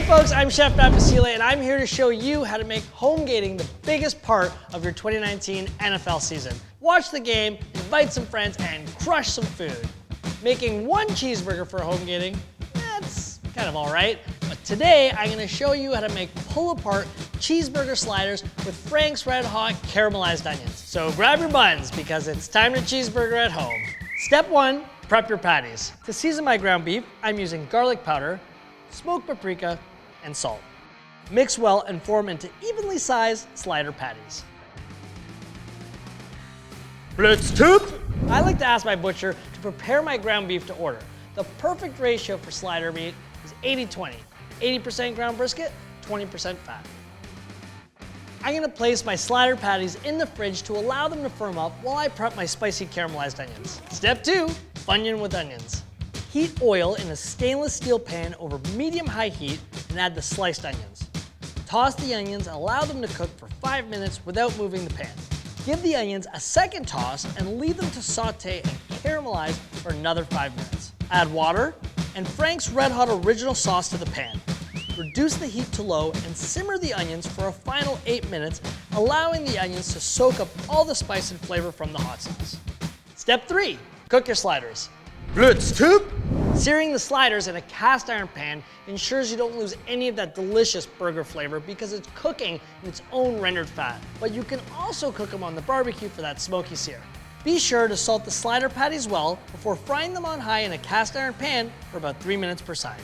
folks, I'm Chef Matt Basile, and I'm here to show you how to make home gating the biggest part of your 2019 NFL season. Watch the game, invite some friends, and crush some food. Making one cheeseburger for home gating, that's kind of all right. But today, I'm gonna show you how to make pull-apart cheeseburger sliders with Frank's RedHot caramelized onions. So grab your buns, because it's time to cheeseburger at home. Step 1, prep your patties. To season my ground beef, I'm using garlic powder, smoked paprika, and salt. Mix well and form into evenly sized slider patties. Let's cook! I like to ask my butcher to prepare my ground beef to order. The perfect ratio for slider meat is 80-20. 80% ground brisket, 20% fat. I'm gonna place my slider patties in the fridge to allow them to firm up while I prep my spicy caramelized onions. Step 2, Bunyan with onions. Heat oil in a stainless steel pan over medium-high heat and add the sliced onions. Toss the onions and allow them to cook for 5 minutes without moving the pan. Give the onions a second toss and leave them to saute and caramelize for another 5 minutes. Add water and Frank's RedHot original sauce to the pan. Reduce the heat to low and simmer the onions for a final 8 minutes, allowing the onions to soak up all the spice and flavor from the hot sauce. Step 3, cook your sliders. Let's cook! Searing the sliders in a cast iron pan ensures you don't lose any of that delicious burger flavor because it's cooking in its own rendered fat. But you can also cook them on the barbecue for that smoky sear. Be sure to salt the slider patties well before frying them on high in a cast iron pan for about 3 minutes per side.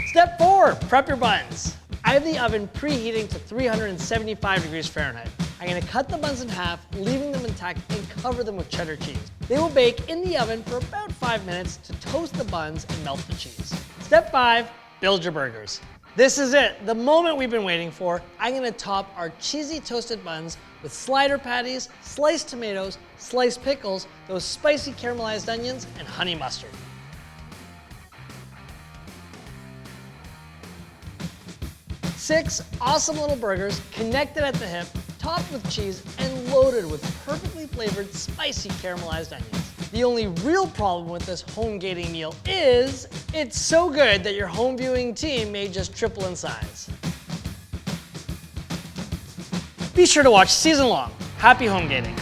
Step 4, prep your buns. I have the oven preheating to 375 degrees Fahrenheit. I'm gonna cut the buns in half, leaving them intact and cover them with cheddar cheese. They will bake in the oven for about 5 minutes to toast the buns and melt the cheese. Step 5, build your burgers. This is it, the moment we've been waiting for. I'm gonna top our cheesy toasted buns with slider patties, sliced tomatoes, sliced pickles, those spicy caramelized onions, and honey mustard. 6 awesome little burgers connected at the hip, topped with cheese, and loaded with perfectly flavored spicy caramelized onions. The only real problem with this home gating meal is it's so good that your home viewing team may just triple in size. Be sure to watch season long. Happy home gating.